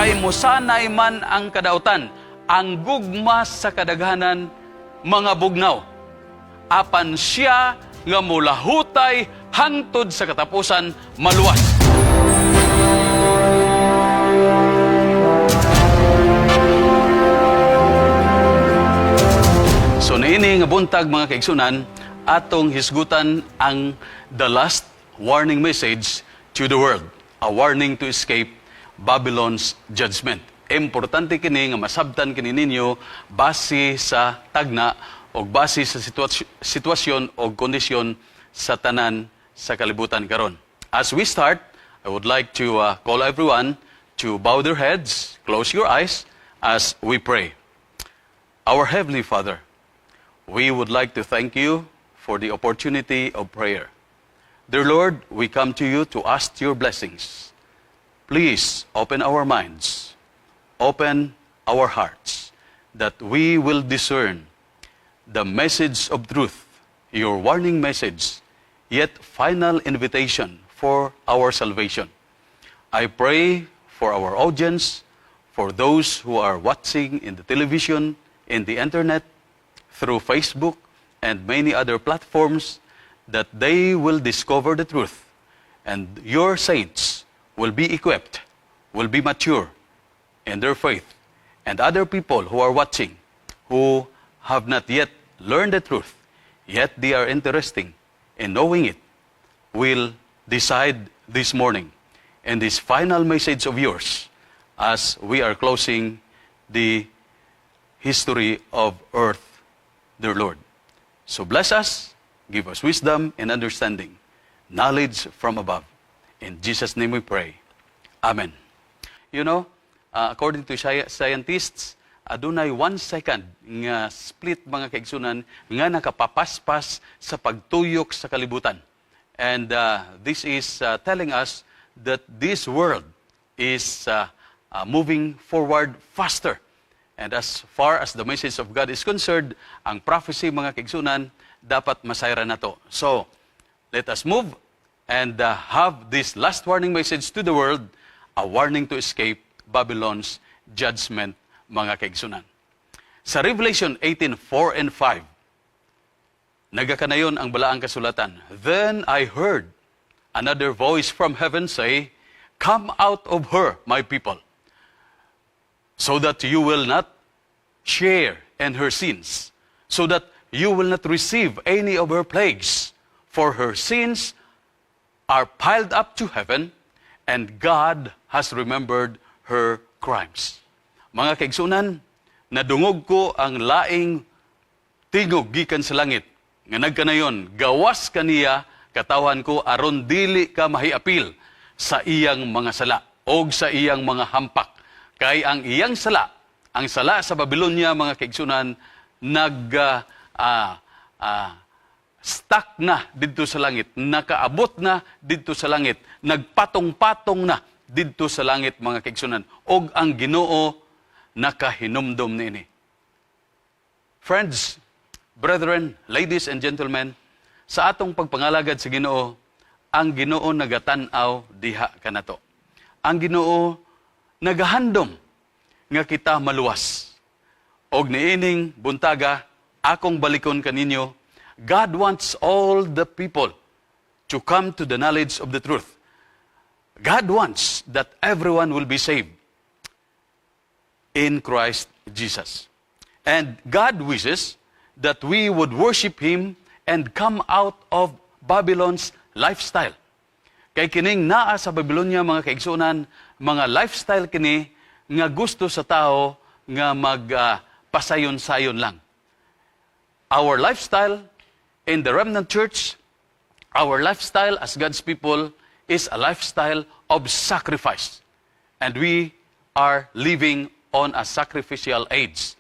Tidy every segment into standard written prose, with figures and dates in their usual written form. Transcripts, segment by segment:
kay mosanay man ang kadautan, ang gugma sa kadaghanan mga bugnaw. Apan siya nga mulahutay hangtod sa katapusan maluwas. So niini nga buntag mga kaigsunan, atong hisgutan ang the last warning message to the world. A warning to escape Babylon's judgment. Importante kini nga masabtan kini ninyo base sa tagna o base sa sitwasyon o kondisyon sa tanan sa kalibutan karon. As we start, I would like to call everyone to bow their heads, close your eyes as we pray. Our Heavenly Father, we would like to thank you for the opportunity of prayer. Dear Lord, we come to you to ask your blessings. Please open our minds, open our hearts, that we will discern the message of truth, your warning message, yet final invitation for our salvation. I pray for our audience, for those who are watching in the television, in the internet, through Facebook, and many other platforms, that they will discover the truth, and your saints will be equipped, will be mature in their faith, and other people who are watching, who have not yet learned the truth, yet they are interested in knowing it, will decide this morning in this final message of yours as we are closing the history of earth, dear Lord. So bless us, give us wisdom and understanding, knowledge from above. In Jesus' name we pray. Amen. You know, according to scientists, adunay 1 second nga split mga kaigsunan nga nakapapaspas sa pagtuyok sa kalibutan. And this is telling us that this world is moving forward faster. And as far as the message of God is concerned, ang prophecy mga kaigsunan, dapat masayra na to. So, let us move and have this last warning message to the world, a warning to escape Babylon's judgment, mga kaigsunan. Sa Revelation 18:4 and 5, nagakanayon ang balaang kasulatan. Then I heard another voice from heaven say, "Come out of her, my people, so that you will not share in her sins, so that you will not receive any of her plagues, for her sins are piled up to heaven, and God has remembered her crimes." Mga kaigsunan, nadungog ko ang laing tingog gikan sa langit, nga nagkanayon, gawas kaniya katawan ko aron dili ka mahiapil sa iyang mga sala o sa iyang mga hampak. Kay ang iyang sala, ang sala sa Babylonia, mga kaigsunan, stuck na dito sa langit, nakaabot na dito sa langit, nagpatong-patong na dito sa langit, mga kaigsunan, og ang Ginoo nakahinumdom niini. Friends, brethren, ladies and gentlemen, sa atong pagpangalagad sa Ginoo, ang Ginoo nagatan-aw diha kanato. Ang Ginoo nagahandom nga kita maluwas. Og niining buntaga, akong balikon kaninyo, God wants all the people to come to the knowledge of the truth. God wants that everyone will be saved in Christ Jesus. And God wishes that we would worship Him and come out of Babylon's lifestyle. Kay kining naa sa Babylonia, mga kaigsunan, mga lifestyle kini nga gusto sa tao nga magpasayon-sayon lang. Our lifestyle in the remnant church, our lifestyle as God's people is a lifestyle of sacrifice. And we are living on a sacrificial age.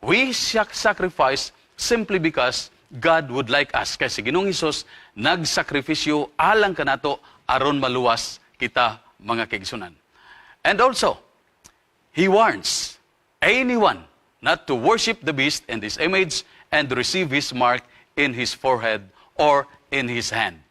We sacrifice simply because God would like us. Kasi Ginoong Hesus nagsakripisyo alang kanato aron maluwas kita, mga kaigsunan. And also, He warns anyone not to worship the beast and his image and receive his mark in his forehead or in his hand.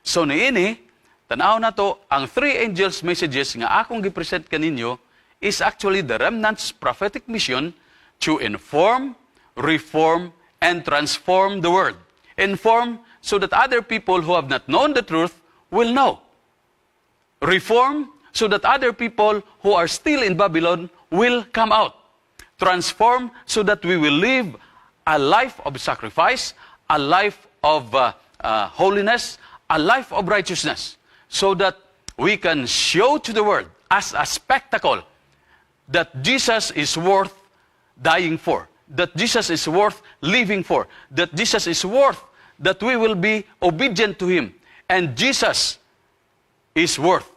So niini, tanaw na to, ang three angels messages nga akong gipresent kaninyo is actually the remnant's prophetic mission to inform, reform, and transform the world. Inform so that other people who have not known the truth will know. Reform so that other people who are still in Babylon will come out. Transform so that we will live a life of sacrifice, a life of holiness, a life of righteousness, so that we can show to the world as a spectacle that Jesus is worth dying for, that Jesus is worth living for, that Jesus is worth that we will be obedient to Him, and Jesus is worth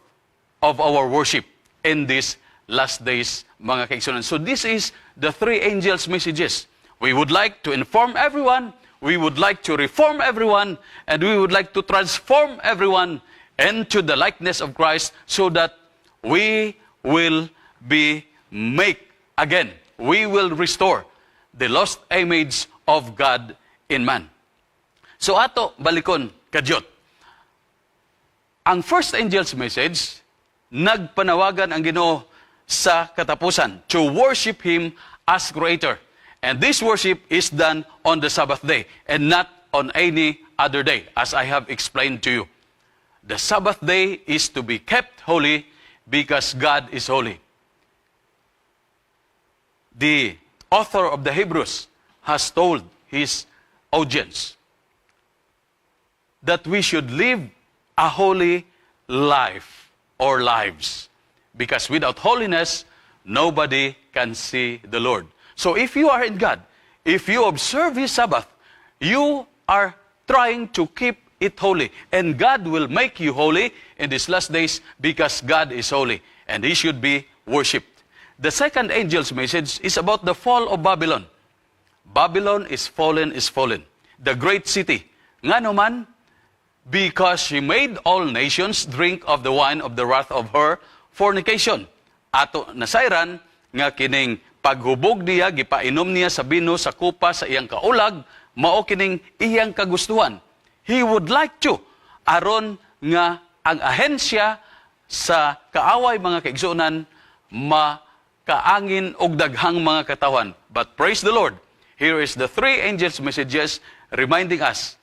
of our worship in these last days, mga kaigsunan. So this is the three angels' messages. We would like to inform everyone, we would like to reform everyone, and we would like to transform everyone into the likeness of Christ so that we will be made again. We will restore the lost image of God in man. So ato balikon kadyot. Ang first angel's message, nagpanawagan ang Ginoo sa katapusan to worship Him as Creator. And this worship is done on the Sabbath day and not on any other day, as I have explained to you. The Sabbath day is to be kept holy because God is holy. The author of the Hebrews has told his audience that we should live a holy life or lives, because without holiness, nobody can see the Lord. So if you are in God, if you observe His Sabbath, you are trying to keep it holy. And God will make you holy in these last days because God is holy and He should be worshipped. The second angel's message is about the fall of Babylon. Babylon is fallen, the great city. Nga naman, because she made all nations drink of the wine of the wrath of her fornication. Ato nasayran nga kining paghubog niya, gipainom niya sa bino sa kupa sa iyang kaulag, mao kining iyang kagustuhan. He would like to, aron nga ang ahensya sa kaaway mga kaigsunan, makaangin og daghang mga katawan. But praise the Lord, here is the three angels' messages reminding us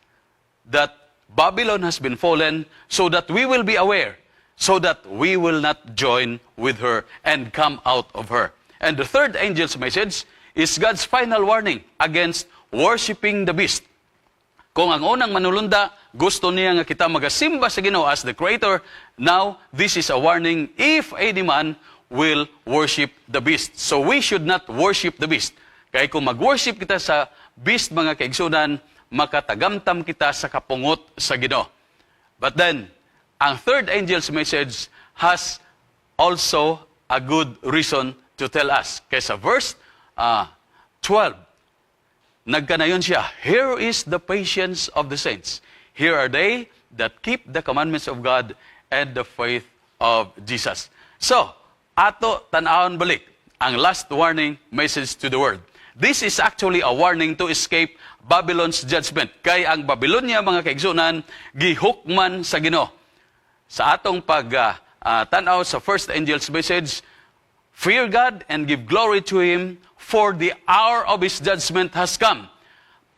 that Babylon has been fallen so that we will be aware, so that we will not join with her and come out of her. And the third angel's message is God's final warning against worshiping the beast. Kung ang unang manulunda, gusto niya nga kita magasimba sa Ginoo as the Creator, now this is a warning if any man will worship the beast. So we should not worship the beast. Kaya kung mag-worship kita sa beast, mga kaigsunan, makatagamtam kita sa kapungot sa Ginoo. But then, ang third angel's message has also a good reason to tell us. Kaya sa verse 12, nagkanayon siya, here is the patience of the saints. Here are they that keep the commandments of God and the faith of Jesus. So, ato tanawon balik ang last warning message to the world. This is actually a warning to escape Babylon's judgment. Kay ang Babylonia, mga kaigsunan, gihukman sa Ginoo. Sa atong tanaw sa first angel's message, fear God and give glory to Him, for the hour of His judgment has come.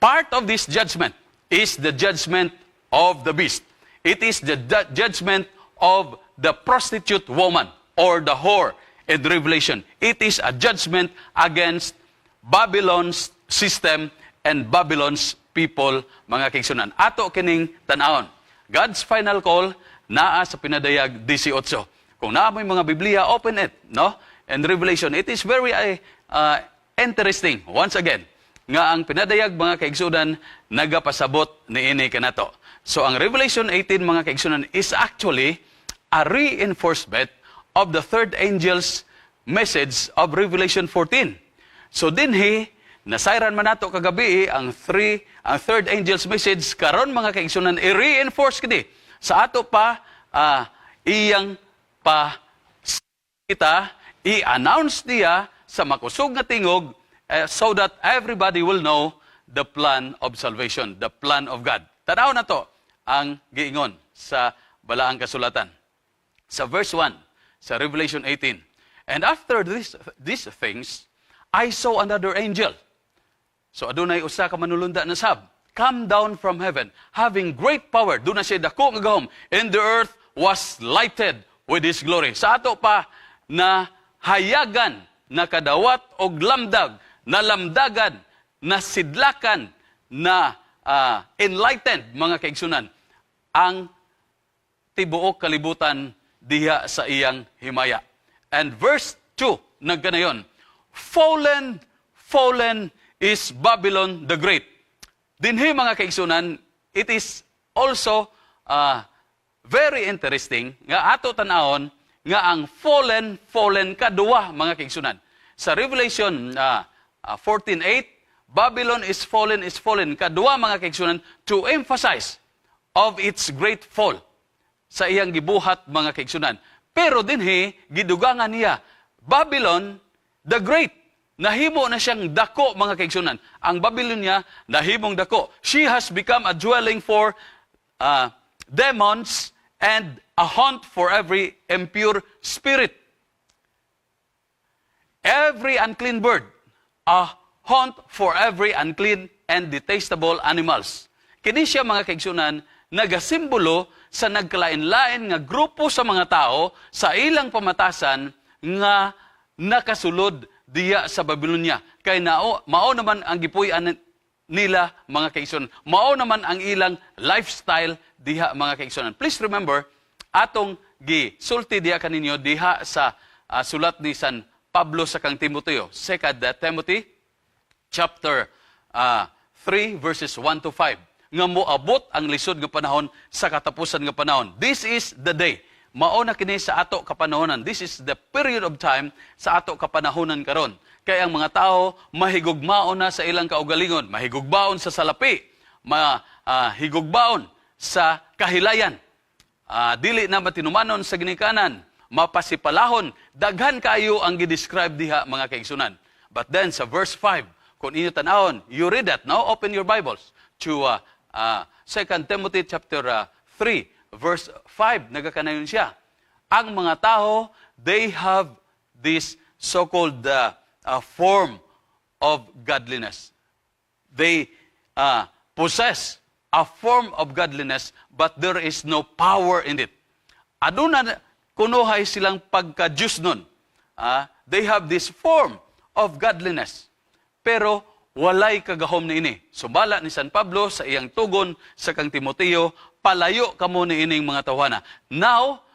Part of this judgment is the judgment of the beast. It is the judgment of the prostitute woman or the whore in Revelation. It is a judgment against Babylon's system and Babylon's people, mga kaigsunan. Ato kining tanawon. God's final call naa sa pinadayag 18. Kung naa mo mga Biblia, open it, no? And Revelation, it is very interesting, once again, nga ang pinadayag mga kaigsunan nagapasabot niini kanato. So ang Revelation 18, mga kaigsunan, is actually a reinforcement of the third angel's message of Revelation 14. So dinhi, nasayran man nato kagabi ang third angel's message, karon mga kaigsunan, i-reinforce kini sa ato pa iyang pa kita, i-announce niya sa makusog nga tingog so that everybody will know the plan of salvation, the plan of God. Tanaw na to ang giingon sa balaang kasulatan. Sa verse 1, sa Revelation 18, And after these things, I saw another angel. So adunay usa ka manulunda na sab, come down from heaven, having great power. Doon na siya dako nga gahom. And the earth was lighted with His glory. Sa ato pa na hayagan, na kadawat og lamdag, na lamdagan, na sidlakan, na enlightened, mga kaigsunan, ang tibuok kalibutan diha sa iyang himaya. And verse 2, nagkanayon, fallen, fallen is Babylon the Great. Dinhi mga kaigsunan, it is also very interesting nga ato tanahon nga ang fallen, fallen kaduwa mga kaigsunan. Sa Revelation 14:8, Babylon is fallen, kaduwa mga kaigsunan, to emphasize of its great fall sa iyang gibuhat mga kaigsunan. Pero dinhi gidugangan niya, Babylon the Great. Nahimo na siyang dako mga kaigsunan. Ang Babylon niya nahimong dako. She has become a dwelling for demons and a haunt for every impure spirit. Every unclean bird, a haunt for every unclean and detestable animals. Kini siya mga kaigsunan, nagasimbolo sa nagkalain-lain nga grupo sa mga tao sa ilang pamatasan nga nakasulod diya sa Babylonia. Kay mao naman ang gipuy-an nila mga kaigsunan. Mao naman ang ilang lifestyle diha mga kaigsunan. Please remember, atong gisulti diha kaninyo diha sa sulat ni San Pablo sa kang Timoteo. 2 Timothy chapter 3 verses 1 to 5. Nga moabot ang lisod nga panahon sa katapusan nga panahon. This is the day. Mao na kini sa ato kapanahonan. This is the period of time sa ato kapanahonan karon. Kaya ang mga tao mahigugmaon na sa ilang kaugalingon, mahigugbaon sa salapi, mahigugbaon sa kahilayan. Dili na matinumanon sa ginikanan, mapasipalahon, daghan kayo ang gidescribe diha mga kaigsunan. But then sa verse 5, kung inyo tanahon, you read that. Now open your Bibles to 2 Timothy chapter 3 verse 5. Nagakanayon siya. Ang mga tao, they have this so-called form of godliness. They possess a form of godliness, but there is no power in it. Aduna kunuhay silang pagka-Diyos nun. They have this form of godliness. Pero walay kagahom ni ini. Sumala ni San Pablo sa iyang tugon sa kang Timoteo, palayo kamo ni ining mga tawana. Now,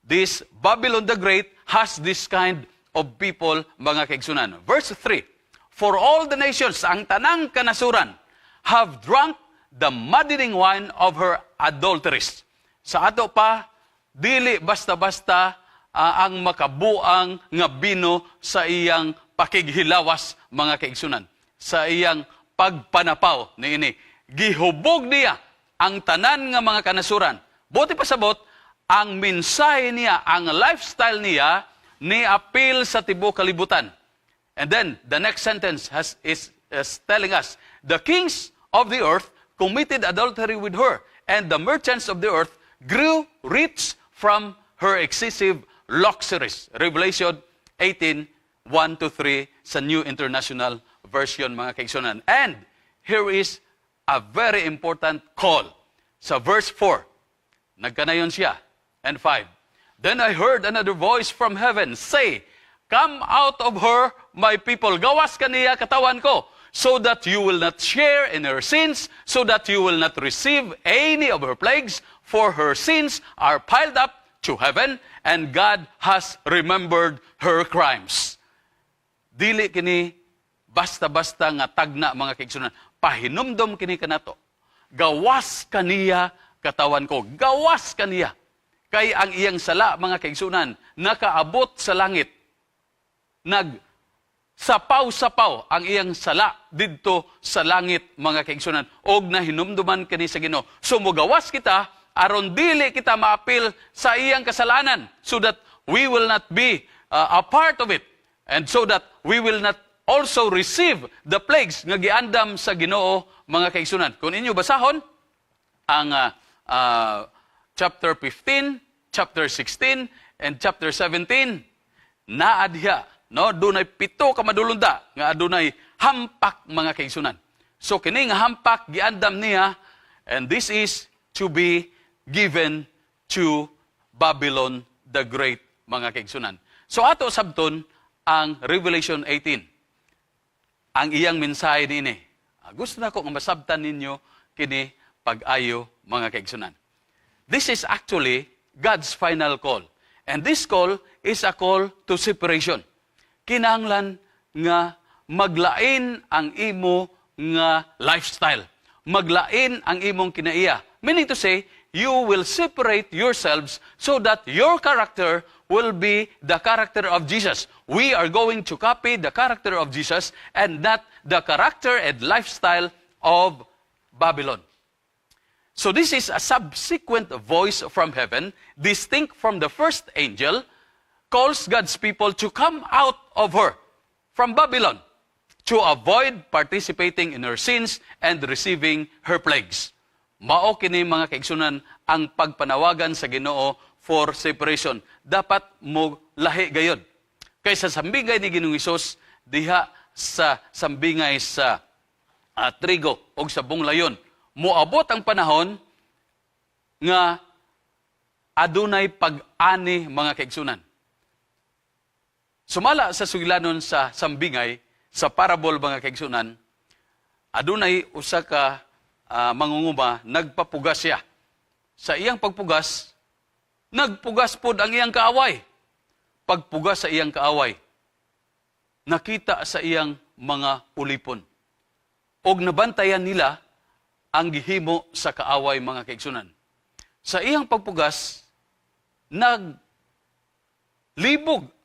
this Babylon the Great has this kind of people, mga kaigsunan. Verse 3, for all the nations, ang tanang kanasuran, have drunk the maddening wine of her adulteries. Sa ato pa, dili basta-basta ang makabuang nga bino sa iyang pakighilawas, mga kaigsunan. Sa iyang pagpanapaw ni ini. Gihubog niya ang tanan nga mga kanasuran. Buti pasabot, ang mensahe niya, ang lifestyle niya, ni appeal sa tibuok kalibutan. And then, the next sentence is telling us, the kings of the earth committed adultery with her, and the merchants of the earth grew rich from her excessive luxuries. Revelation 18, 1-3 sa New International Version, mga kaigsunan. And here is a very important call. Sa verse 4, nagkanayon siya, and 5. Then I heard another voice from heaven say, come out of her, my people. Gawas kaniya katawan ko, so that you will not share in her sins, so that you will not receive any of her plagues, for her sins are piled up to heaven, and God has remembered her crimes. Dili kini basta-basta nga tagna, mga kaigsunan. Pahinumdom kini kanato. Gawas kaniya katawan ko. Gawas kaniya. Kay ang iyang sala, mga kaigsunan, nakaabot sa langit. Nagsapaw-sapaw ang iyang sala didto sa langit, mga kaigsunan. Og nahinumduman kani sa Ginoo. So mugawas kita, aron dili kita maapil sa iyang kasalanan, so that we will not be a part of it. And so that we will not also receive the plagues nga giandam sa Ginoo, mga kaigsunan. Kung inyo basahon ang chapter 15, chapter 16, and chapter 17, naa diha, no? Dunay 7 ka madulunda nga adunay hampak mga kaigsunan. So kini nga hampak giandam niya, and this is to be given to Babylon the Great, mga kaigsunan. So ato sabton ang Revelation 18. Ang iyang mensahe dinhi. Gusto na ko nga masabtan ninyo kini pag-ayo, mga kaigsunan. This is actually God's final call. And this call is a call to separation. Kinahanglan nga maglain ang imo nga lifestyle. Maglain ang imong kinaiya. Meaning to say, you will separate yourselves so that your character will be the character of Jesus. We are going to copy the character of Jesus and not the character and lifestyle of Babylon. So this is a subsequent voice from heaven, distinct from the first angel, calls God's people to come out of her, from Babylon, to avoid participating in her sins and receiving her plagues. Mao kini, mga kaigsunan, ang pagpanawagan sa Ginoo for separation. Dapat mo lahi gayod. Kaysa sambingay ni Ginoong Hesus diha sa sambingay sa trigo o sa bunglayon, moabot ang panahon nga adunay pag-ani, mga kaigsunan. Sumala sa sugilanon sa sambingay, sa parabol, mga kaigsunan, adunay usa ka mangunguma, nagpapugas siya. Sa iyang pagpugas, nagpugas pod ang iyang kaaway. Pagpugas sa iyang kaaway, nakita sa iyang mga ulipon. Og nabantayan nila ang gihimo sa kaaway, mga kaigsunan. Sa iyang pagpugas, naglibog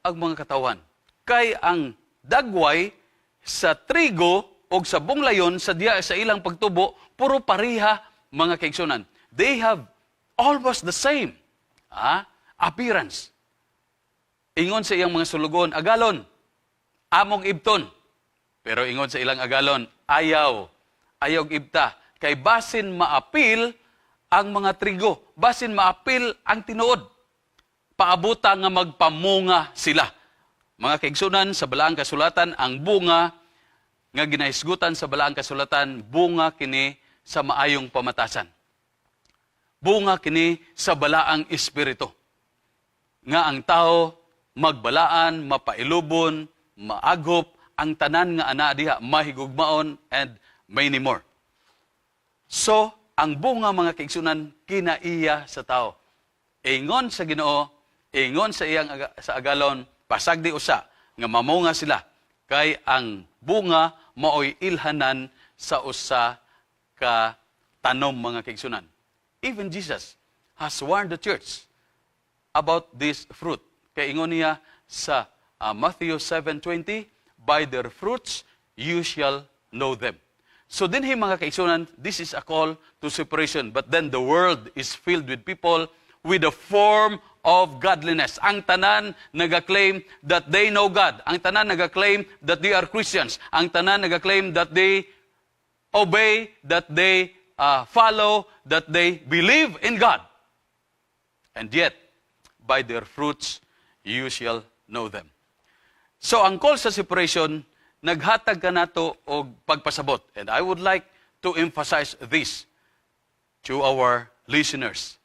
ang mga katawan. Kay ang dagway sa trigo o sa bunglayon sa diya sa ilang pagtubo, puro pariha, mga kaigsunan. They have almost the same appearance. Ingon sa iyang mga sulugon, agalon, among ibton. Pero ingon sa ilang agalon, ayaw ibta. Kay basin maapil ang mga trigo, basin maapil ang tinuod. Paabuta nga magpamunga sila. Mga kaigsunan, sa balaang kasulatan, ang bunga nga ginahisgutan sa balaang kasulatan, bunga kini sa maayong pamatasan. Bunga kini sa balaang espiritu. Nga ang tao magbalaan, mapailubon, maagop, ang tanan nga ana diha, mahigugmaon, and many more. So, ang bunga, mga kaigsunan, kinaiya sa tao. Ingon sa Ginoo, ingon sa iyang sa agalon, pasagdi usa nga mamunga sila, kay ang bunga maoy ilhanan sa usa ka tanom, mga kaigsunan. Even Jesus has warned the church about this fruit. Kay ingon niya sa Matthew 7:20, by their fruits you shall know them. So dinhi, mga kaigsunan, this is a call to separation. But then the world is filled with people with a form of godliness. Ang tanan nag-claim that they know God. Ang tanan nag-claim that they are Christians. Ang tanan nag-claim that they obey, that they follow, that they believe in God. And yet, by their fruits, you shall know them. So ang call sa separation, naghatag ka nato og pagpasabot. And I would like to emphasize this to our listeners,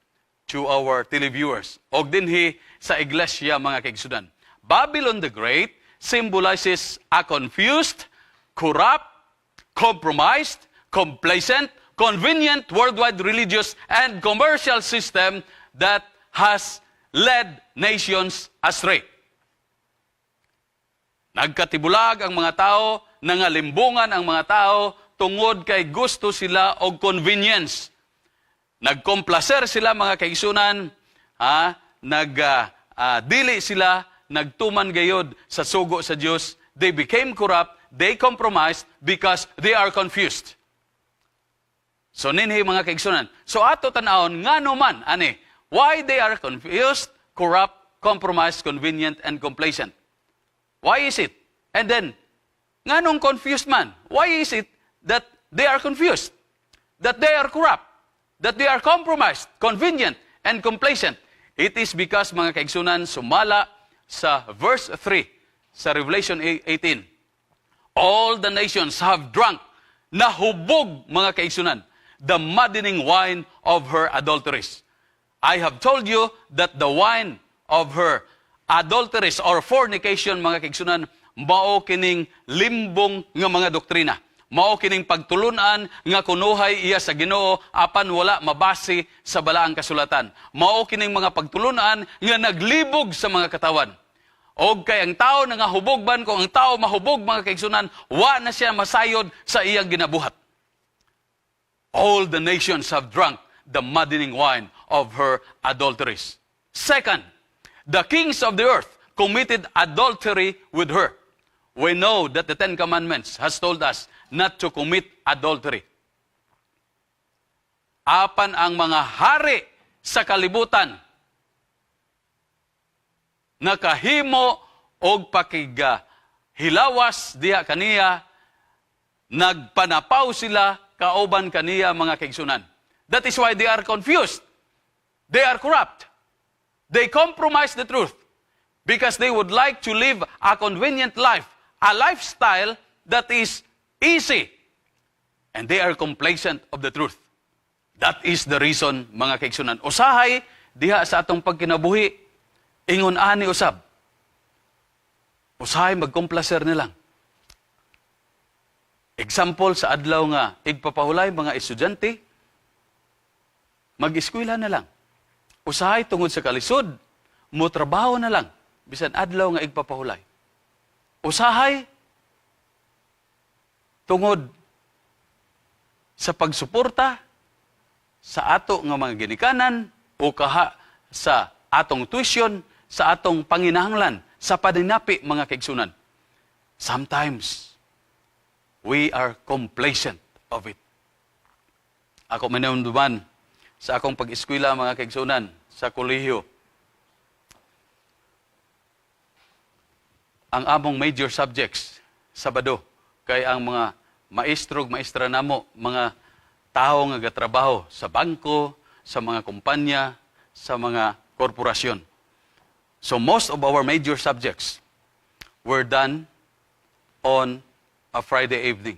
to our televiewers, og dinhi sa iglesia, mga kaigsunan. Babylon the Great symbolizes a confused, corrupt, compromised, complacent, convenient worldwide religious and commercial system that has led nations astray. Nagkatibulag ang mga tao, nangalimbungan ang mga tao, tungod kay gusto sila og convenience. Nagkomplaser sila, mga kaigsunan, dili sila, nagtuman gayod sa sugo sa Dios. They became corrupt, they compromised because they are confused. So ninhi, mga kaigsunan. So ato tanawon ngano man ani, why they are confused, corrupt, compromised, convenient, and complacent. Why is it? And then, nganong confused man? Why is it that they are confused? That they are corrupt? That they are compromised, convenient, and complacent? It is because, mga kaigsunan, sumala sa verse 3 sa Revelation 18. All the nations have drunk, nahubog mga kaigsunan, the maddening wine of her adulteries. I have told you that the wine of her adulteries or fornication, mga kaigsunan, mao kining limbong nga mga doktrina. Mao kining pagtulunan nga kunuhay iya sa Ginoo apan wala mabase sa balaang kasulatan. Mao kining mga pagtulunan nga naglibog sa mga katawan. Og kay ang tao nga hubogban, kung ang tao mahubog mga kaigsunan, wa na siya masayod sa iyang ginabuhat. All the nations have drunk the maddening wine of her adulteries. Second, the kings of the earth committed adultery with her. We know that the Ten Commandments has told us not to commit adultery. Apan ang mga hari sa kalibutan nakahimo og pakigahilawas diha kaniya, nagpanapaw sila kauban kaniya mga kaigsunan. That is why they are confused. They are corrupt. They compromise the truth because they would like to live a convenient life, a lifestyle that is easy. And they are complacent of the truth. That is the reason, mga kaigsunan. Usahay, diha sa atong pagkinabuhi, ingon ani usab. Usahay, magkomplaser nilang. Example, sa adlaw nga, igpapahulay mga estudyante, mag-eskwela na lang. Usahay, tungod sa kalisod, mo trabaho na lang. Bisan adlaw nga igpapahulay. Usahay, tungod sa pagsuporta sa ato nga mga ginikanan o kaha sa atong tuition, sa atong panginahanglan, sa padinapi mga kaigsunan. Sometimes, we are complacent of it. Ako manunduman sa akong pag-eskwela mga kaigsunan sa kolehiyo. Ang among major subjects, Sabado, kay ang mga maestro, maestra namo, mga tao nga gatrabaho sa bangko, sa mga kumpanya, sa mga korporasyon. So most of our major subjects were done on a Friday evening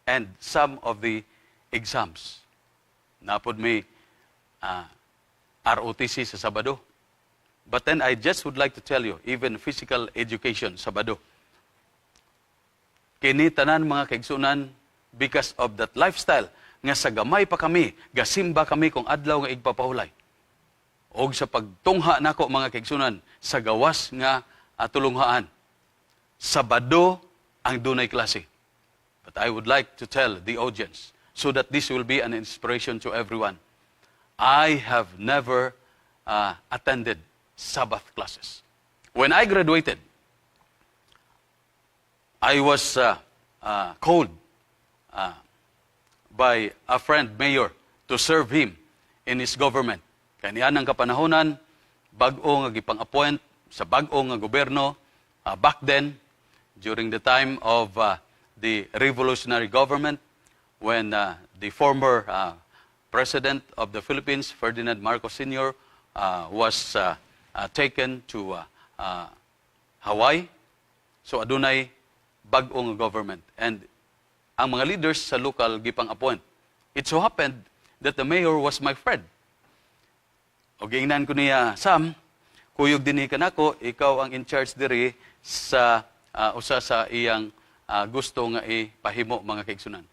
and some of the exams. Napod may ROTC sa Sabado. But then I just would like to tell you, even physical education, Sabado. Kini tanan mga kaigsunan because of that lifestyle nga sa gamay pa kami, gasimba kami kung adlaw nga igpapahulay. Og sa pagtungha nako mga kaigsunan sa gawas nga tulunghaan. Sabado ang dunay klase. But I would like to tell the audience so that this will be an inspiration to everyone. I have never attended Sabbath classes. When I graduated, I was called by a friend, mayor, to serve him in his government. Kaya niyan ang kapanahonan, bag-o nga gipang-appoint sa bag-o nga gobyerno, back then, during the time of the revolutionary government, when the former president of the Philippines, Ferdinand Marcos Sr., was taken to Hawaii. So adunay bag-ong government. And ang mga leaders sa local gipang-appoint. It so happened that the mayor was my friend. O giingnan ko niya, Sam, kuyog dinhi ka nako, ikaw ang in charge diri sa usa sa iyang gusto nga ipahimo mga kaigsunan.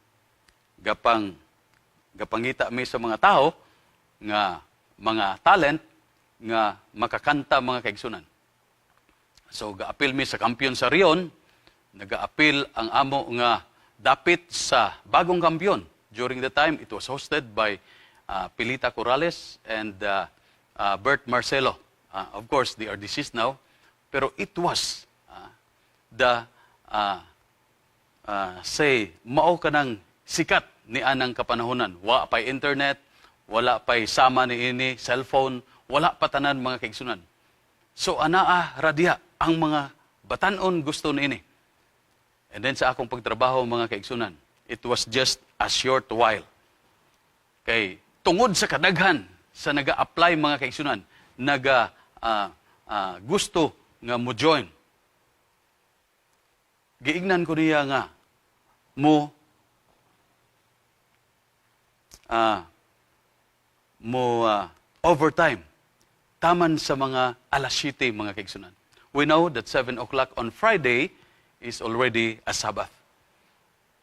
Gapangita mi sa mga tao nga mga talent nga makakanta mga kaigsunan. So gaapil mi sa kampiyon sa Rion, nagaapil ang amo nga dapit sa bagong kampiyon. During the time, it was hosted by Pilita Corrales and Bert Marcelo. Of course, they are deceased now. Pero it was mao ka ng sikat ni anang kapanahonan. Wa pa'y internet, wala pa'y sama ni ini, cellphone, wala pa tanan mga kaigsunan. So anaa radya ang mga batanon gusto ni ini. And then sa akong pagtrabaho mga kaigsunan, it was just a short while. Kay tungod sa kadaghan sa naga-apply mga kaigsunan, gusto nga mo join. Giignan ko niya nga mo overtime taman sa mga alas 7 mga kaigsunan. We know that 7 o'clock on Friday is already a Sabbath.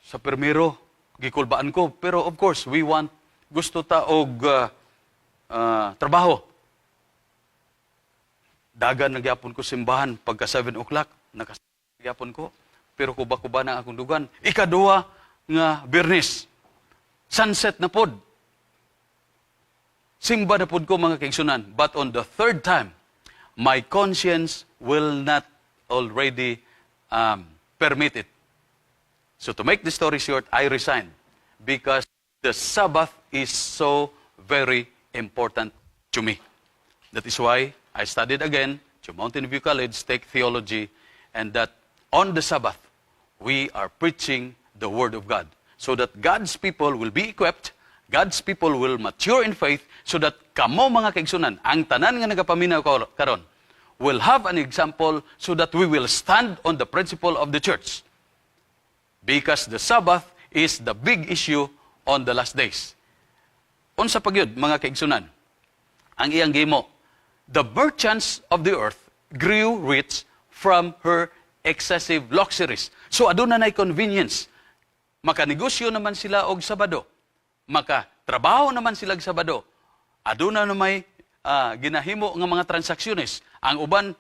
Sa permiro, gikulbaan ko. Pero of course, we want, gusto ta og trabaho. Dagan nagyapon ko simbahan pagka 7 o'clock, nakasagyapon ko. Pero kuba-kuba na akong dugan. Ikaduha nga Bernes. Sunset na pod. Simba na pod ko mga kaigsunan. But on the third time, my conscience will not already permit it. So to make the story short, I resigned because the Sabbath is so very important to me. That is why I studied again to Mountain View College, take theology, and that on the Sabbath, we are preaching the Word of God. So that God's people will be equipped, God's people will mature in faith, so that kamo mga kaigsunan, ang tanan nga nagapaminaw karon, will have an example so that we will stand on the principle of the church. Because the Sabbath is the big issue on the last days. Unsa pagyud mga kaigsunan, ang iyang gimo, the merchants of the earth grew rich from her excessive luxuries. So aduna nay convenience. Makanegosyo naman sila og Sabado. Makatrabaho naman sila og Sabado. Aduna na may ginahimo nga mga transaksyones. Ang uban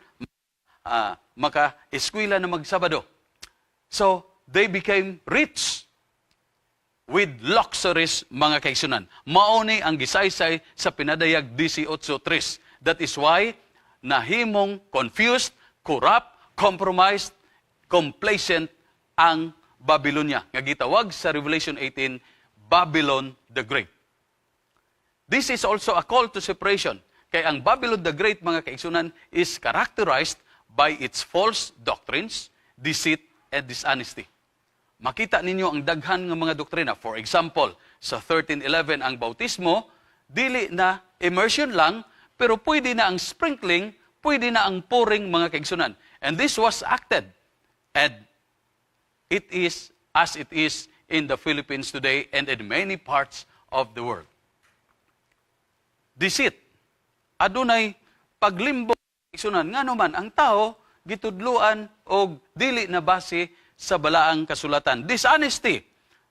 maka-eskwela na mag-Sabado. So they became rich with luxuries mga kaigsunan. Mauni ang gisaysay sa pinadayag 18:3. That is why nahimong confused, corrupt, compromised, complacent ang Babylonia. Nga gitawag sa Revelation 18, Babylon the Great. This is also a call to separation. Kaya ang Babylon the Great, mga kaigsunan, is characterized by its false doctrines, deceit, and dishonesty. Makita ninyo ang daghan ng mga doktrina. For example, sa 13:11 ang bautismo, dili na immersion lang, pero pwede na ang sprinkling, pwede na ang pouring mga kaigsunan. And this was acted. And it is as it is in the Philippines today and in many parts of the world. Deceit. Adunay paglimbong kaigsunan. Nga naman, ang tao, gitudluan o dili na base sa balaang kasulatan. Dishonesty.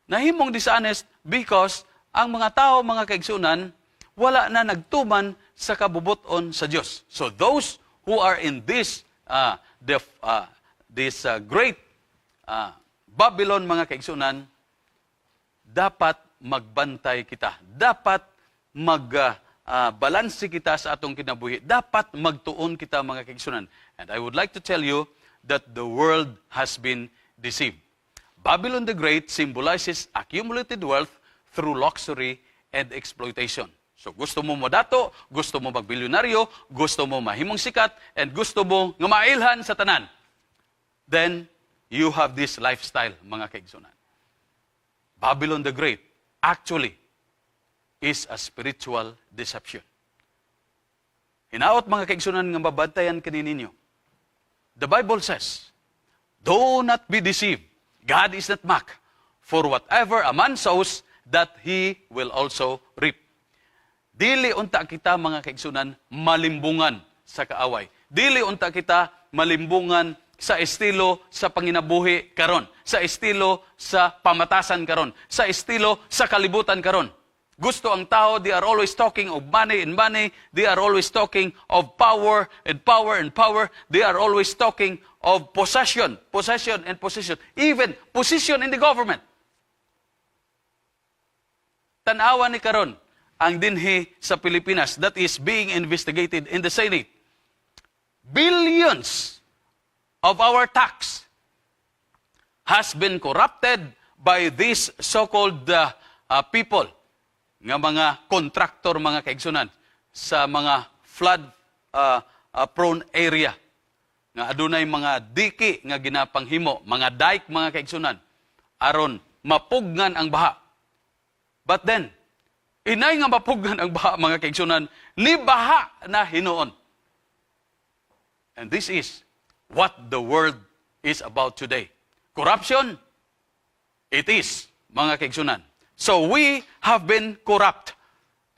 Nahimong dishonest because ang mga tao, mga kaigsunan, wala na nagtuman sa kabubuton sa Diyos. So those who are in this great Babylon, mga kaigsunan, dapat magbantay kita. Dapat magbalanse kita sa atong kinabuhi. Dapat magtuon kita, mga kaigsunan. And I would like to tell you that the world has been deceived. Babylon the Great symbolizes accumulated wealth through luxury and exploitation. So gusto mo modato, gusto mo magbilyonaryo, gusto mo mahimong sikat, and gusto mo nga mailhan sa tanan. Then, you have this lifestyle, mga kaigsunan. Babylon the Great actually is a spiritual deception. Hinaot, mga kaigsunan, nga mabantayan kanininyo. The Bible says, do not be deceived. God is not mocked. For whatever a man sows, that he will also reap. Dili unta kita, mga kaigsunan, malimbungan sa kaaway. Dili unta kita malimbungan sa estilo sa panginabuhi karon, sa estilo sa pamatasan karon, sa estilo sa kalibutan karon. Gusto ang tao, they are always talking of money and money. They are always talking of power and power and power. They are always talking of possession, possession and possession. Even position in the government. Tanawa ni karon ang dinhi sa Pilipinas that is being investigated in the Senate. Billions of our tax has been corrupted by these so-called people, nga mga contractor, mga kaigsunan, sa mga flood-prone area. Nga adunay mga diki nga ginapanghimo, mga dike, mga kaigsunan, aron mapugnan ang baha. But then, inay nga mapugnan ang baha, mga kaigsunan, ni baha na hinuon. And this is what the world is about today. Corruption, it is, mga kaigsunan. So we have been corrupt,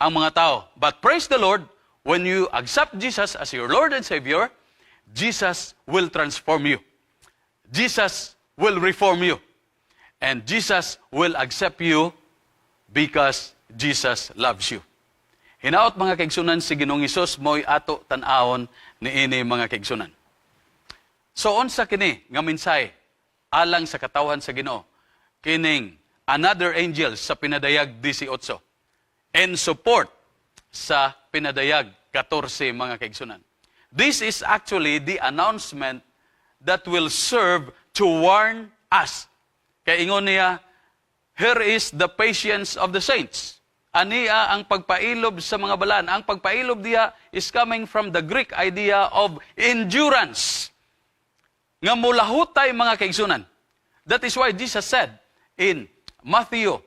ang mga tao. But praise the Lord, when you accept Jesus as your Lord and Savior, Jesus will transform you. Jesus will reform you. And Jesus will accept you because Jesus loves you. Hinaot mga kaigsunan, si Ginoong Hesus mo'y ato tan-awon ni ini mga kaigsunan. So unsa kini nga mensahe alang sa katawhan sa Ginoo kining another angel sa pinadayag 18 in support sa pinadayag 14 mga kaigsunan. This is actually the announcement that will serve to warn us. Kaya ingon niya, here is the patience of the saints. Ania ang pagpailob sa mga balaan. Ang pagpailob diya is coming from the Greek idea of endurance. Nga mulahutay mga kaigsunan. That is why Jesus said in Matthew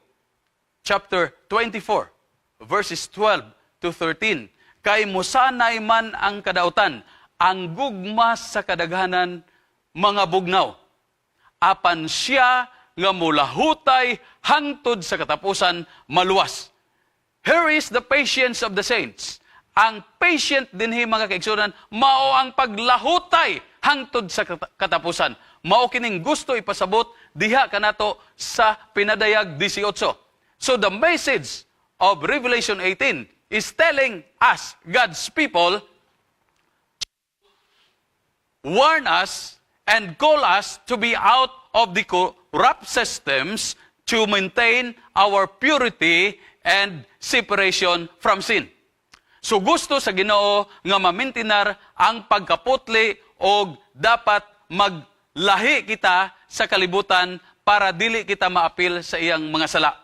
chapter 24, verses 12 to 13, kay musanay man ang kadautan, ang gugma sa kadaghanan mga bugnaw. Apan siya nga mulahutay hangtod sa katapusan maluwas. Here is the patience of the saints. Ang patient dinhi mga kaigsunan, mao ang paglahutay hangtod sa katapusan. Mao kining gusto ipasabot diha kanato sa pinadayag 18. So the message of Revelation 18 is telling us, God's people, warn us and call us to be out of the corrupt systems to maintain our purity and separation from sin. So gusto sa Ginoo nga mamintinar ang pagkaputli o dapat maglahi kita sa kalibutan para dili kita maapil sa iyang mga sala.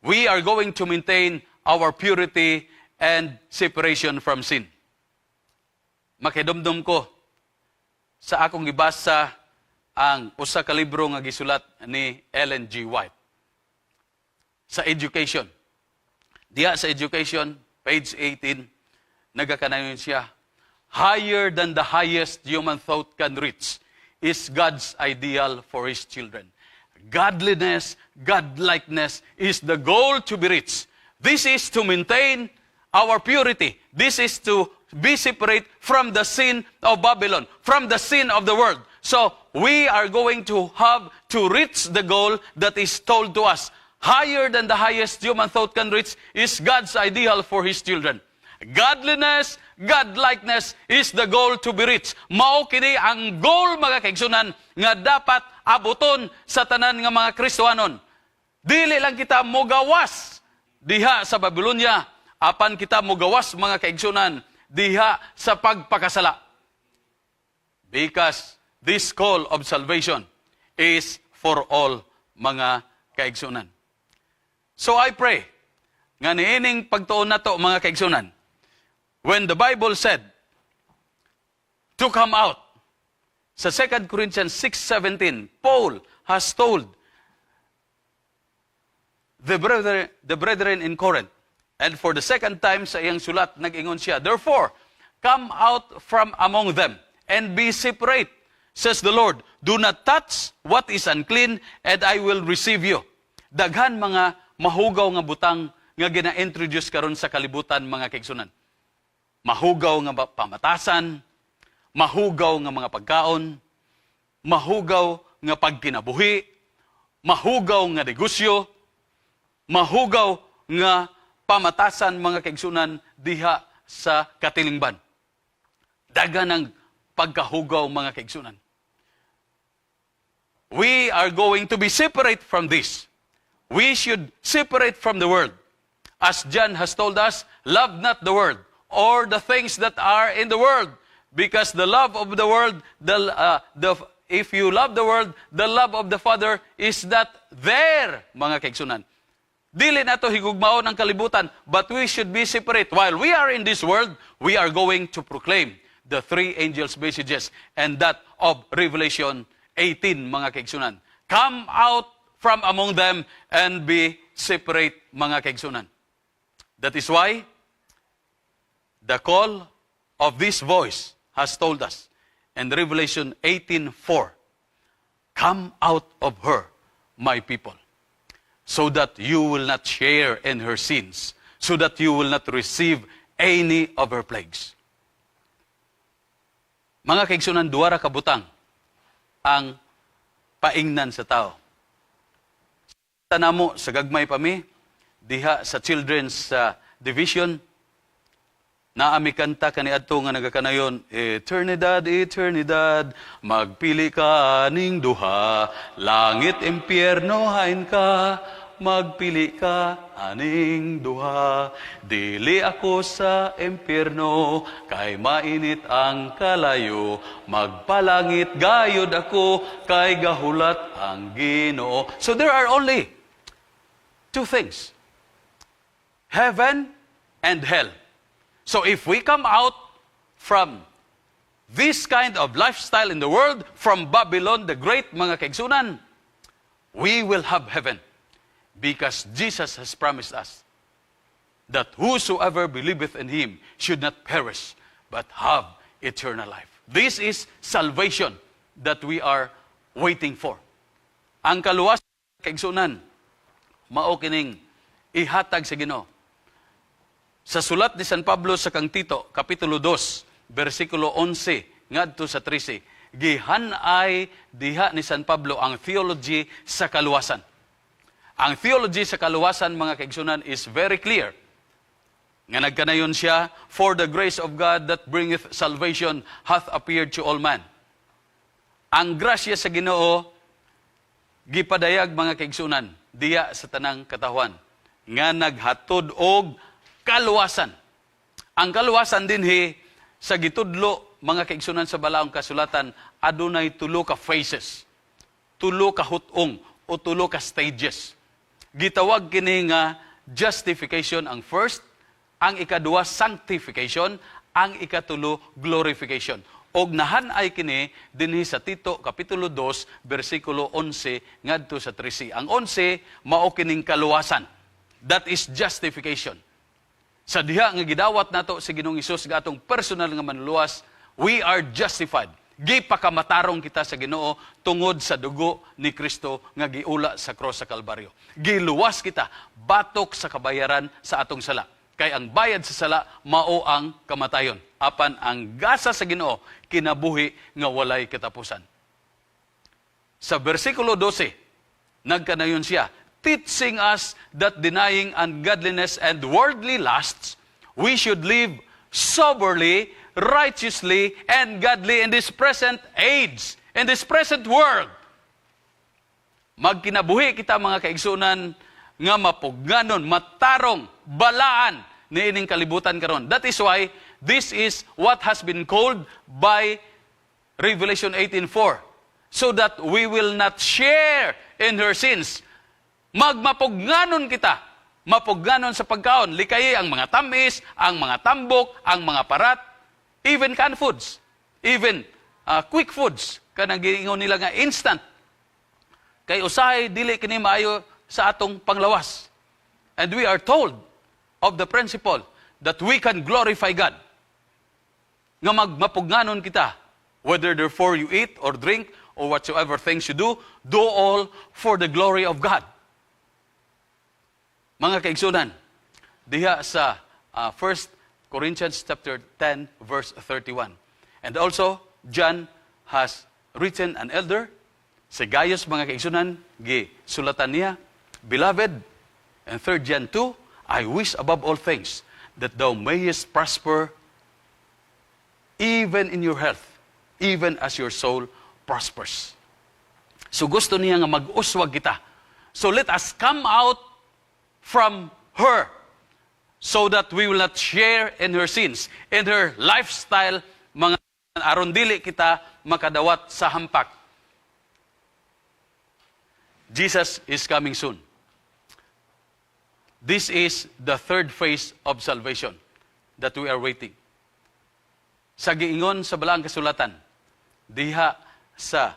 We are going to maintain our purity and separation from sin. Makidumdum ko sa akong gibasa ang usa ka libro nga gisulat ni Ellen G. White sa education. Diya sa education, page 18, nagakanayon siya, higher than the highest human thought can reach is God's ideal for His children. Godliness, godlikeness is the goal to be reached. This is to maintain our purity. This is to be separate from the sin of Babylon, from the sin of the world. So, we are going to have to reach the goal that is told to us. Higher than the highest human thought can reach is God's ideal for His children. Godliness, godlikeness is the goal to be reached. Mao kini ang goal mga kaigsunan nga dapat abuton sa tanan nga mga Kristohanon. Dili lang kita mogawas diha sa Babylonia, apan kita mogawas mga kaigsunan diha sa pagpakasala. Because this call of salvation is for all mga kaigsunan. So I pray, nga niining pagtuon na to mga kaigsunan, when the Bible said to come out, sa 2 Corinthians 6:17, Paul has told the brethren in Corinth, and for the second time sa iyang sulat, nag-ingon siya, therefore, come out from among them, and be separate, says the Lord. Do not touch what is unclean, and I will receive you. Daghan mga mahugaw nga butang nga gina-introduce karon sa kalibutan mga kaigsunan. Mahugaw nga pamatasan, mahugaw nga mga pagkaon, mahugaw nga pagkinabuhi, mahugaw nga negosyo, mahugaw nga pamatasan mga kaigsunan diha sa katilingban. Dagan ang pagkahugaw mga kaigsunan. We are going to be separate from this. We should separate from the world. As John has told us, love not the world or the things that are in the world. Because the love of the world, if you love the world, the love of the Father is not there, mga kaigsunan. Dili na to higugmaon ang kalibutan, but we should be separate. While we are in this world, we are going to proclaim the three angels' messages and that of Revelation 18, mga kaigsunan. Come out from among them and be separate, mga kaigsunan. That is why the call of this voice has told us And Revelation 18:4, come out of her, my people, so that you will not share in her sins, so that you will not receive any of her plagues. Mga kaigsunan, duwara kabutang ang paingnan sa tao. Tanamo sa gagmay pa mi, diha sa children's division, naami kanta kaniadto nga nagakanayon, Eternidad, Eternidad, magpili ka ning duha, langit, impyerno, hain ka, magpili ka aning duha. Dili ako sa impyerno, kay mainit ang kalayo, magpalangit gayod ako, kay gahulat ang Ginoo. So there are only two things, heaven and hell. So if we come out from this kind of lifestyle in the world, from Babylon the Great, mga kaigsunan, we will have heaven. Because Jesus has promised us that whosoever believeth in Him should not perish, but have eternal life. This is salvation that we are waiting for. Ang kaluwas, kaigsunan, mao kining ihatag sa Ginoo. Sa sulat ni San Pablo sa kang Tito, Kapitulo 2, versikulo 11, ngadto sa 13, gihanay diha ni San Pablo ang theology sa kaluwasan. Ang theology sa kaluwasan, mga kaigsunan, is very clear. Nga nagkanayon siya, for the grace of God that bringeth salvation hath appeared to all man. Ang grasya sa Ginoo, gipadayag, mga kaigsunan, diya sa tanang katawhan, nga naghatod og kaluwasan. Ang kaluwasan dinhi sa gitudlo, mga kaigsunan, sa balaong kasulatan, adunay tulo ka phases, tulo ka hutong o tulo ka stages. Gitawag kini nga justification ang first, ang ikaduwa sanctification, ang ikatulo glorification. Og nahanay kini dinhi sa Tito Kapitulo 2 bersikulo 11 ngadto sa 13. Ang 11 mao kining kaluwasan. That is justification. Sa diha nga gidawat nato si Ginoong Hesus nga atong personal nga manluwas, we are justified. Gipakamatarong kita sa Ginoo tungod sa dugo ni Kristo nga giula sa cross sa Kalbaryo. Giluwas kita batok sa kabayaran sa atong sala. Kay ang bayad sa sala mao ang kamatayon. Apan ang gasa sa Ginoo kinabuhi nga walay katapusan. Sa bersikulo 12, nagkanayon siya, teaching us that denying ungodliness and worldly lusts, we should live soberly, righteously, and godly in this present age, in this present world. Magkinabuhi kita, mga kaigsunan, nga mapugnanon, matarong, balaan ni ining kalibutan karon. That is why this is what has been called by Revelation 18:4, so that we will not share in her sins. Magmapugnanon kita, mapugnanon sa pagkaon, likay ang mga tamis, ang mga tambok, ang mga parat, even canned foods, even quick foods, kanang giingon nila nga instant. Kay usahay dili kini maayo sa atong panglawas. And we are told of the principle that we can glorify God. Nga magmapugnanon kita, whether therefore you eat or drink or whatsoever things you do all for the glory of God. Mga kaigsunan, diha sa 1 Corinthians chapter 10, verse 31. And also, John has written an elder, si Gaius, mga kaigsunan, sulatan niya, Beloved, and 3 John 2, I wish above all things that thou mayest prosper even in your health, even as your soul prospers. So gusto niya nga mag-uswag kita. So let us come out from her, so that we will not share in her sins, in her lifestyle, mga aron dili kita makadawat sa hampak. Jesus is coming soon. This is the third phase of salvation that we are waiting. Sa giingon sa balaang kasulatan, diha sa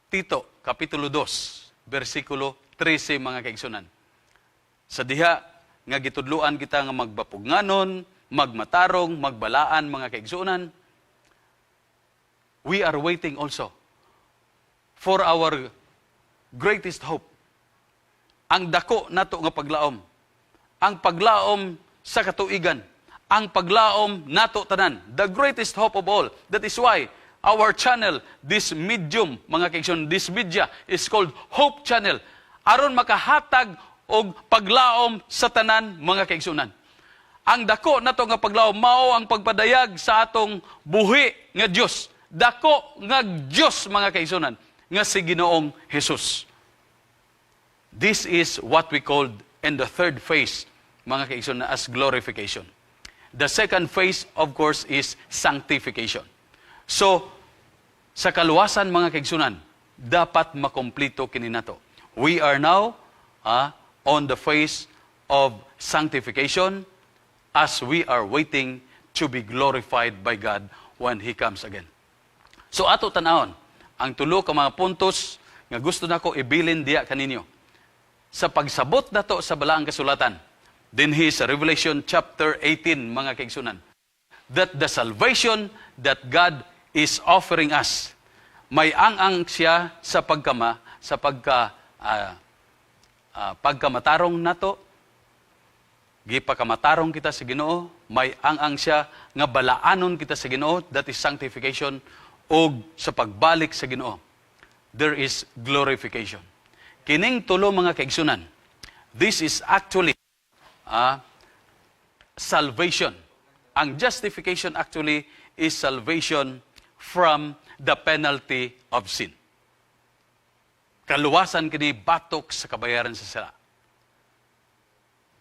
Tito, Kapitulo 2, versikulo 13, mga kaigsunan. Sa diha, nga gitudluan kita nga magbapugnanon, magmatarong, magbalaan, mga kaigsunan. we are waiting also for our greatest hope. Ang dako nato nga paglaom. Ang paglaom sa katuigan. Ang paglaom nato tanan. The greatest hope of all. That is why our channel, this medium, mga kaigsoon, this media is called Hope Channel. Aron makahatag og paglaom sa tanan, mga kaigsunan. Ang dako nato nga paglaom mao ang pagpadayag sa atong buhi nga Dios. Dako nga Dios, mga kaigsunan, nga si Ginoong Hesus. This is what we called in the third phase, mga kaigsoon, as glorification. The second phase, of course, is sanctification. So, sa kaluwasan, mga kaigsunan, dapat makomplito kini nato. We are now on the phase of sanctification as we are waiting to be glorified by God when He comes again. So, ato tanahon, ang tulo ka mga puntos nga gusto nako ibilin diya kaninyo. Sa pagsabot nato sa balaang kasulatan, din sa Revelation chapter 18, mga kaigsunan, that the salvation that God is offering us, may ang siya sa pagkamatarong nato, gipakamatarong kita sa Ginoo, may ang siya nga balaanon kita sa Ginoo, that is sanctification, o sa pagbalik sa Ginoo, there is glorification. Kining tulo, mga kaigsunan, this is actually salvation. Ang justification actually is salvation from the penalty of sin. Kaluwasan kini batok sa kabayaran sa sala.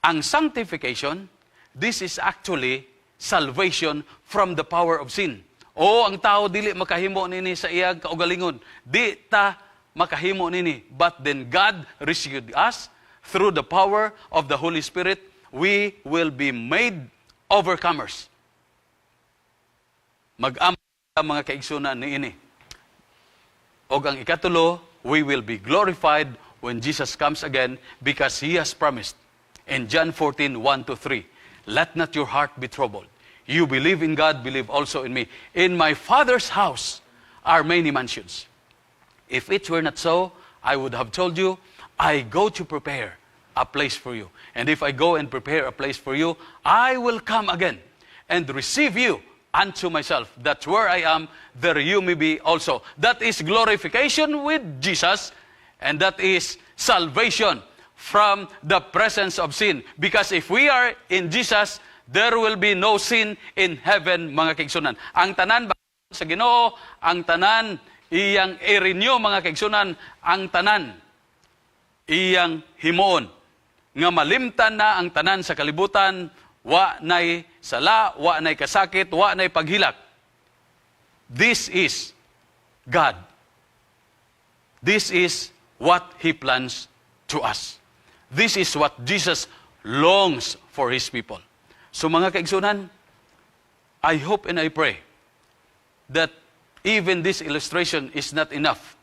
Ang sanctification, this is actually salvation from the power of sin. O ang tao dili makahimo nini sa iyang kaugalingon. Di ta makahimo nini. But then God rescued us through the power of the Holy Spirit. We will be made overcomers. Mag-ama mga kaigsunan niini. O ang ikatulo, we will be glorified when Jesus comes again because He has promised in John 14:1-3, let not your heart be troubled. You believe in God, believe also in me. In my Father's house are many mansions. If it were not so, I would have told you, I go to prepare a place for you. And if I go and prepare a place for you, I will come again and receive you unto myself, that where I am, there you may be also. That is glorification with Jesus, and that is salvation from the presence of sin. Because if we are in Jesus, there will be no sin in heaven, mga kaigsunan. Ang tanan sa Ginoo, ang tanan iyang i-renew, mga kaigsunan, ang tanan iyang himuon. Nga malimtan na ang tanan sa kalibutan, wa nay sala, wa nay kasakit, wa nay paghilak. This is God. This is what He plans to us. This is what Jesus longs for His people. So mga kaigsunan, I hope and I pray that even this illustration is not enough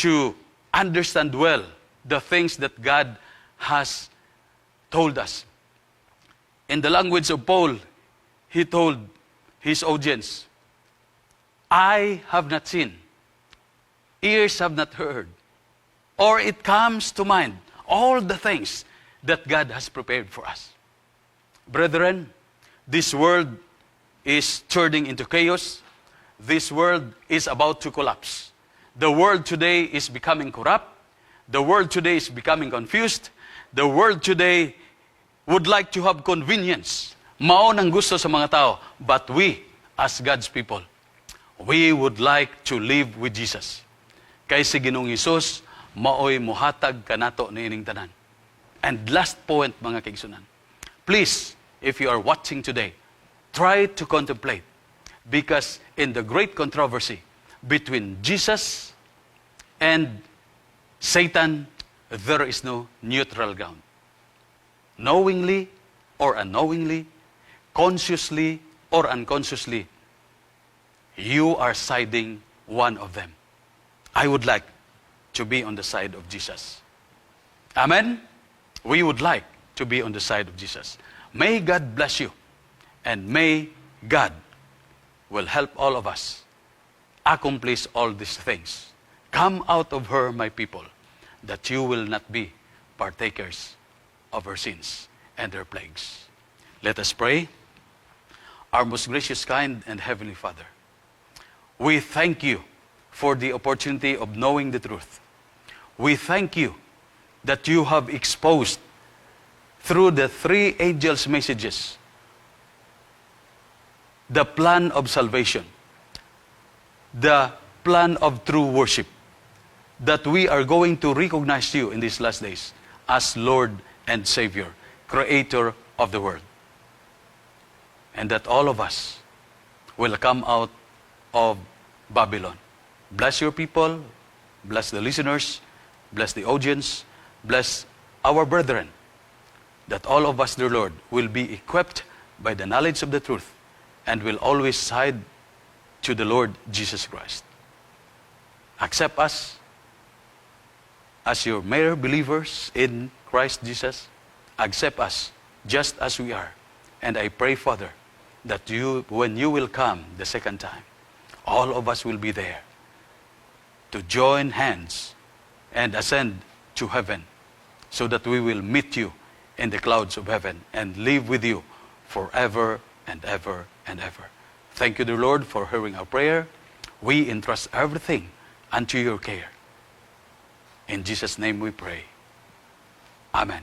to understand well the things that God has told us. In the language of Paul, he told his audience, I have not seen, ears have not heard, or it comes to mind all the things that God has prepared for us. Brethren, this world is turning into chaos. This world is about to collapse. The world today is becoming corrupt. The world today is becoming confused. The world today would like to have convenience. Mao nang gusto sa mga tao. But we, as God's people, we would like to live with Jesus. Kay si Ginoong Hesus, maoy muhatag kanato niining tanan. And last point, mga kaigsunan. Please, if you are watching today, try to contemplate. Because in the great controversy between Jesus and Satan, there is no neutral ground. Knowingly or unknowingly, consciously or unconsciously, you are siding one of them. I would like to be on the side of Jesus. Amen? We would like to be on the side of Jesus. May God bless you, and may God will help all of us accomplish all these things. Come out of her, my people, that you will not be partakers of her sins and her plagues. Let us pray. Our most gracious, kind, and heavenly Father, we thank you for the opportunity of knowing the truth. We thank you that you have exposed through the three angels' messages the plan of salvation, the plan of true worship, that we are going to recognize you in these last days as Lord and Savior, Creator of the world. And that all of us will come out of Babylon. Bless your people, bless the listeners, bless the audience, bless our brethren, that all of us, dear Lord, will be equipped by the knowledge of the truth and will always side to the Lord Jesus Christ. Accept us as your mere believers in Christ Jesus. Accept us just as we are. And I pray, Father, that you, when you will come the second time, all of us will be there to join hands and ascend to heaven so that we will meet you in the clouds of heaven and live with you forever and ever and ever. Thank you, dear Lord, for hearing our prayer. We entrust everything unto your care. In Jesus' name we pray. Amen.